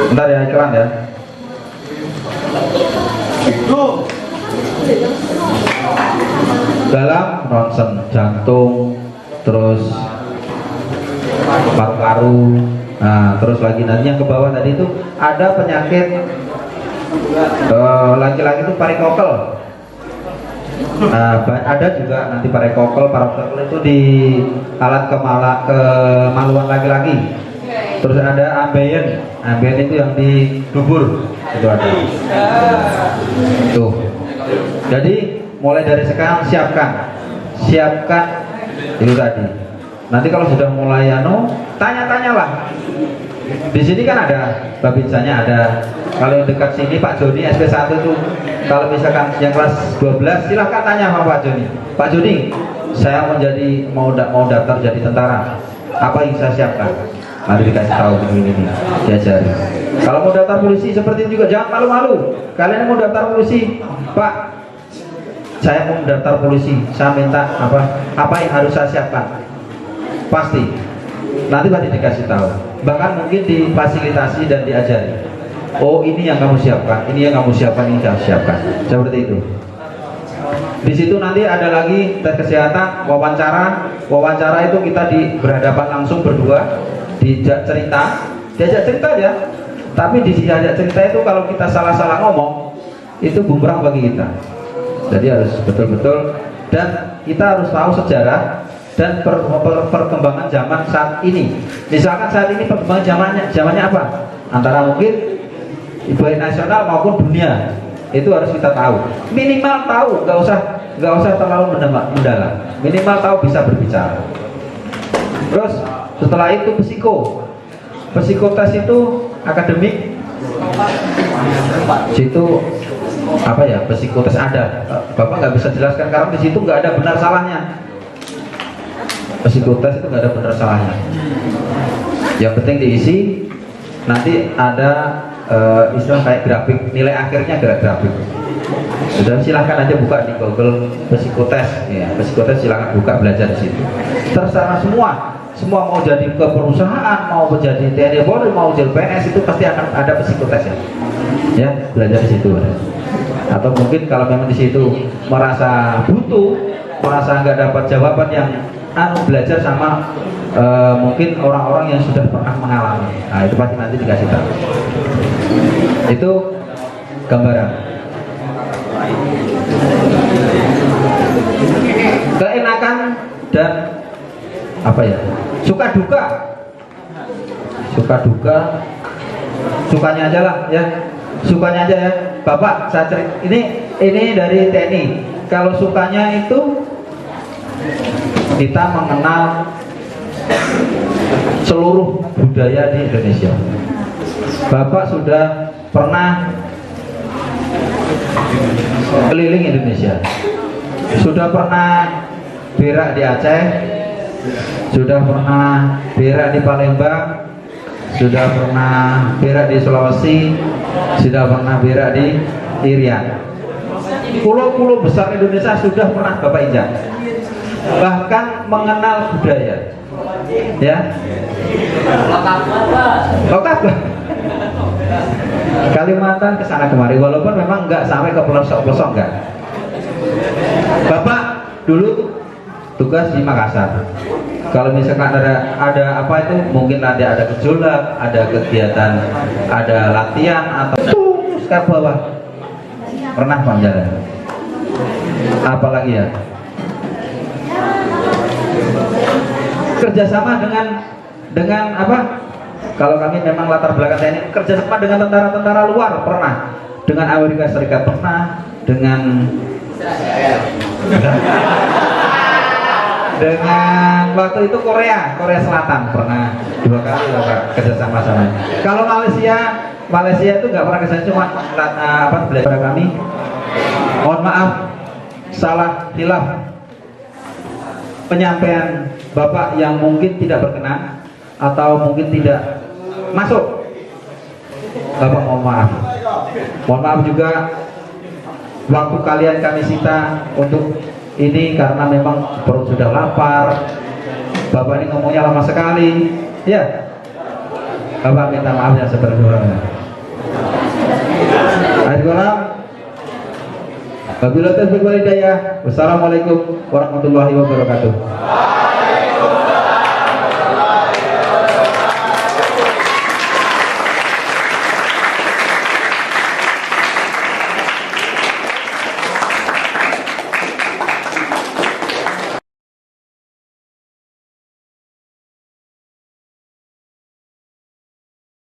Bentar ya, iklan ya. Dalam ronsen jantung, terus paru-paru, nah terus lagi nanti yang ke bawah tadi itu ada penyakit laki-laki itu varikokel. Nah, ada juga nanti varikokel itu di alat kemaluan laki-laki. Terus ada ambeien itu yang di dubur itu ada. Tuh. Jadi mulai dari sekarang siapkan itu tadi. Nanti kalau sudah mulai tanya-tanyalah. Di sini kan ada babinsanya ada. Kalau yang dekat sini Pak Joni SP1 itu kalau misalkan yang kelas 12 silahkan tanya sama Pak Joni. Pak Joni, saya mau daftar jadi tentara. Apa yang saya siapkan? Nanti dikasih tahu ini diajari. Kalau mau daftar polisi seperti itu juga jangan malu-malu. Kalian mau daftar polisi, Pak, saya mau daftar polisi. Saya minta apa yang harus saya siapkan? Pasti. Nanti dikasih tahu. Bahkan mungkin difasilitasi dan diajari. Oh ini yang kamu siapkan, ini yang kamu siapkan, ini yang kamu siapkan. Seperti itu. Di situ nanti ada lagi tes kesehatan, wawancara itu kita berhadapan langsung berdua, diajak cerita aja. Tapi diajak cerita itu kalau kita salah-salah ngomong, itu bumerang bagi kita. Jadi harus betul-betul dan kita harus tahu sejarah dan perkembangan zaman saat ini. Misalkan saat ini perkembangan zamannya apa? Antara mungkin baik nasional maupun dunia, itu harus kita tahu. Minimal tahu, nggak usah terlalu mendalam. Minimal tahu bisa berbicara. Terus setelah itu psikotes itu akademik. Situ psikotes ada. Bapak nggak bisa jelaskan karena di situ nggak ada benar salahnya. Psikotes itu nggak ada benar salahnya. Yang penting diisi. Nanti ada istilah kayak grafik, nilai akhirnya grafik. Sudah silahkan aja buka di Google psikotes, ya psikotes silahkan buka belajar di situ. Terserah semua mau jadi ke perusahaan, mau menjadi TNI Polri, mau jadi PNS itu pasti akan ada psikotes ya belajar di situ. Atau mungkin kalau memang di situ merasa butuh, merasa nggak dapat jawaban yang belajar sama mungkin orang-orang yang sudah pernah mengalami. Nah itu pasti nanti dikasih tahu. Itu gambaran. Keenakan dan suka duka, sukanya aja lah ya, sukanya aja ya. Bapak saya cerita ini dari TNI. Kalau sukanya itu kita mengenal seluruh budaya di Indonesia. Bapak sudah pernah keliling Indonesia, sudah pernah berak di Aceh, sudah pernah berak di Palembang, sudah pernah berak di Sulawesi, sudah pernah berak di Irian. Pulau-pulau besar Indonesia sudah pernah Bapak injak. Bahkan mengenal budaya ya lokal Kalimantan kesana kemari, walaupun memang nggak sampai ke pelosok-pelosok nggak. Bapak dulu tugas di Makassar. Kalau misalkan ada apa itu mungkin nanti ada gejolak, ada kegiatan, ada latihan atau ke bawah pernah panjang. Apalagi ya kerjasama dengan apa? Kalau kami memang latar belakang TNI kerjasama dengan tentara-tentara luar pernah, dengan Amerika Serikat pernah, dengan waktu itu Korea Selatan pernah 2 kali kerjasama sama. Kalau Malaysia itu nggak pernah kerjasama, cuma belajar kami. Mohon maaf salah hilaf penyampaian Bapak yang mungkin tidak berkenan atau mungkin tidak masuk, Bapak mohon maaf. Mohon maaf juga waktu kalian kami sita untuk ini karena memang perut sudah lapar. Bapak ini ngomongnya lama sekali, ya. Bapak minta maaf yang sebenarnya. Wassalamualaikum warahmatullahi wabarakatuh.